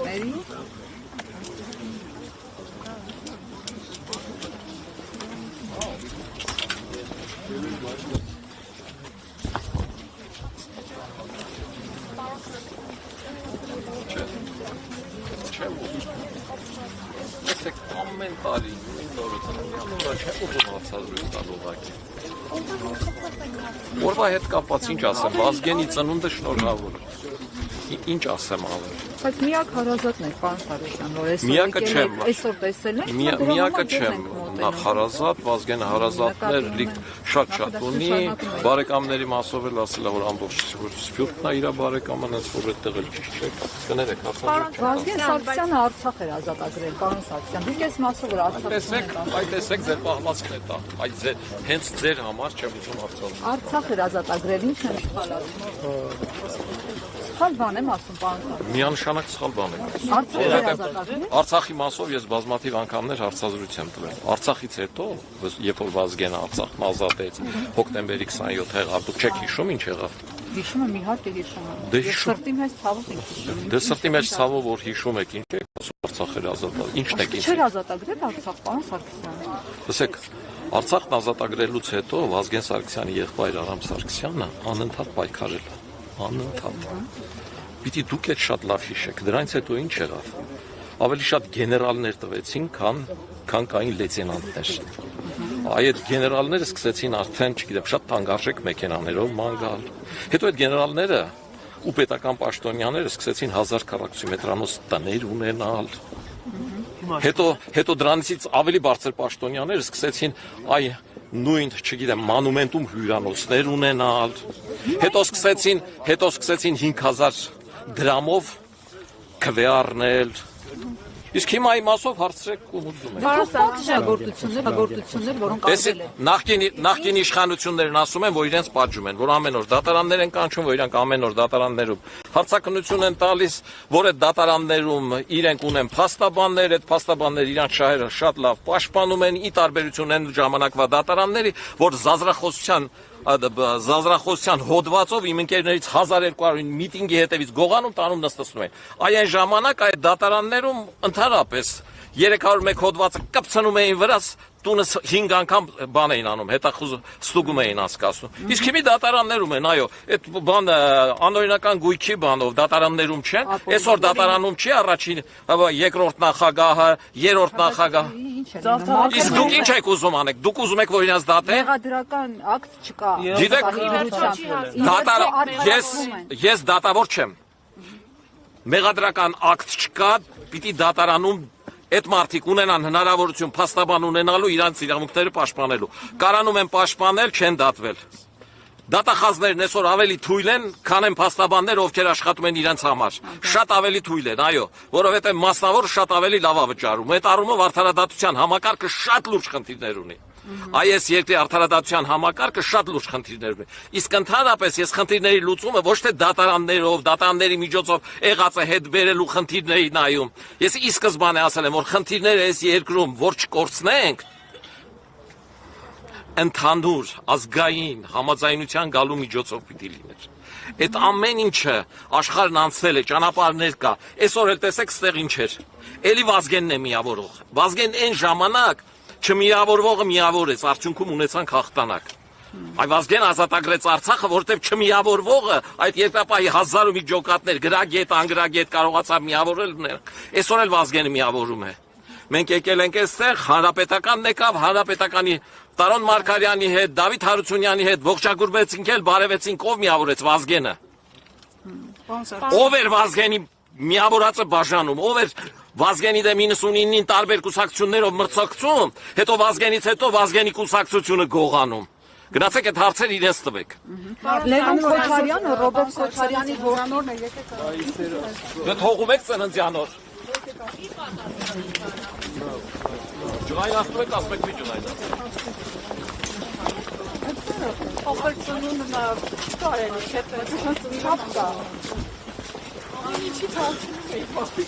Mary? Ամեն տարի նույն նորությունները չեմ ուզում հարցազրույց տալ ուղղակի։ Օրվա հետ կապված ինչ ասեմ, Վազգենի ծնունդը շնորհավոր։ Ինչ ասեմ ավել։ Բայց միակ հարազատն է, պարոն Սարգսյան, որ այսօր տեսել ենք, միակը չեմ, նախ հարազատ, Վազգենը հարազատներ լիք շատ ունի, բարեկամների մասով էլ ասել է, որ ամբողջ սփյուռքն է իր բարեկամը, հենց որ այդտեղ էլ ճիշտ չէ, կներեք, Վազգեն Սարգսյանը Արցախ էր ազատագրել, պարոն Սարգսյան, դուք այս մասով որ Արցախ տեսեք ձեր պահվածքն է տա, այդ հենց ձեր համար չեմ ուզում հարցալ։ Արցախ էր ազատագրել, ինչն է սխալացում։ Սխալ բան եմ ասում, պարոն Սարգսյան։ Միանշանակ սխալ բան եք ասում։ Արցախի մասով ես բազմաթիվ անգամներ հարցազրույց եմ տվել։ Արցախից հետո, երբ որ Վազգենը Արցախն ազատեց, հոկտեմբերի 27 եղավ, դուք չեք հիշում ինչ եղավ։ Հիշում եմ, իհարկե հիշում եմ։ Սրտի մեջ ցավով եք հիշում։ Դե սրտի մեջ ցավով որ հիշում եք, ինչ եք ասում Արցախ էր ազատել։ Ինչն եք չէր ազատագրել Արցախ, պարոն Սարգսյան։ Լսեք, Արցախն ազատագրելուց հետո Վազգեն Սարգսյանի եղբայր Արամ Սարգսյանը անընդհատ պայքարել է։ Անընդհատ։ Պիտի դուք էլ շատ լավ հիշեք, դրանից հետո ինչ եղավ։ Ավելի շատ գեներալներ տվեցին, քան կային լեյտենանտներ։ Այդ գեներալները սկսեցին արդեն, չգիտեմ, շատ թանկարժեք մեքենաներով ման գալ։ Հետո այդ գեներալները ու պետական պաշտոնյաները սկսեցին 1000 քառակուսիմետրանոց տներ ունենալ։ Հետո դրանից ավելի բարձր պաշտոնյաները սկսեցին նույն, չգիտեմ, մանումենտում հյուրանոցներ ունենալ։ Հետո սկսեցին 5000 դրամով քվե առնել։ Իսկ հիմա իմասով հարցրեք ու ուզում եք։ Հաղորդություններ, որոնք արվել են։ Նախկին իշխանություններն ասում են, որ իրենց պատժում են, որ ամեն օր դատարաններ են կանչում, որ իրանք ամեն օր դատարաններում հարցակնություն են տալիս, որ այդ դատարաններում իրենք ունեն փաստաբաններ, այդ փաստաբանները իրանք շահերը շատ լավ պաշտպանում են, ի տարբերություն այն ժամանակվա դատարանների, որ զազրախոսության հոդվածով իմ ընկերներից 1200 միտինգի հետևից գողանում տանում նստեցնում են։ Այն ժամանակ այդ դատարաններում ընդհանրապես 301 հոդվածը կպցնում էին վրաս, տունը 5 անգամ բան էին անում, ստուգում էին անցկացնում։ Իսկ հիմի դատարաններում են, այո, այդ բանը անօրինական գույքի բանով դատարաններում չեն, այսօր դատարանում չի առաջին, երկրորդ նախագահը, երրորդ նախագահը։ Իսկ դուք ինչ եք ուզում անեք, դուք ուզում եք, որ իրենց դատեն։ Մեղադրական ակտ չկա։ Գիտեք, ես դատավոր չեմ։ Մեղադրական ակտ չկա, պիտի դատարանում այդ մարդիկ ունենան հնարավորություն փաստաբան ունենալու իրանց իրավունքները պաշտպանելու։ Կարանում են պաշտպանել, չեն դատվել։ Դատախազներն այսօր ավելի թույլ են, քան են փաստաբաններ, ովքեր աշխատում են իրենց համար։ Շատ ավելի թույլ են, այո, որովհետև մասնավոր շատ ավելի լավ է վճարում։ Այդ առումով արդարադատության համակարգը շատ լուրջ խնդիրներ ունի։ Այս երկրի արդարադատության համակարգը շատ լուրջ խնդիրներ ունի։ Իսկ ընդհանրապես ես խնդիրների լուծումը ոչ թե դատարաններով, դատարանների միջոցով եղածը հետ բերելու խնդիրների նայում։ Ես ի սկզբանե ասել եմ, որ խնդիրները այս երկրում որ չկորցնենք, ընդհանուր ազգային համաձայնության գալու միջոցով պիտի լիներ։ Այդ ամեն ինչը աշխարհն անցել է, ճանապարհներ կա։ Այսօր էլ տեսեք, ստեղ ինչ էր։ Էլի Վազգենն է միավորող։ Վազգեն այն ժամանակ չմիավորվողը միավորեց, արդյունքում ունեցանք հաղթանակ։ Այ Վազգեն ազատագրեց Արցախը, որտեղ չմիավորվողը այդ երկրապահի 1000 ու մի ջոկատներ, գրագետ, անգրագետ կարողացավ միավորել։ Այսօր էլ Վազգենը միավորում է։ Մենք եկել ենք այստեղ, հանրապետականն եկավ, հանրապետականի Տարոն Մարգարյանի հետ, Դավիթ Հարությունյանի հետ ողջագուրվեցինք էլ, բարևեցինք, ով միավորեց Վազգենը։ Ով էր Վազգենի միավորածը բաժանում, ով էր Վազգենի դեմ 99-ին տարբեր կուսակցություններով մրցակցում, հետո Վազգենից հետո Վազգենի կուսակցությունը գողանում։ Գնացեք այդ հարցերը իրենց տվեք։ Լևոն Քոչարյանը, Ռոբերտ Քոչարյանի որդին է, եկեք։ Դե թողում եք ծննդյան օր։ Ջղայնացնում եք, ասում եք մի ջղայնացում։ Ախր ծնունդը կարելի չէ, չափ կա։ Ինչի ցանցում էի փոստի։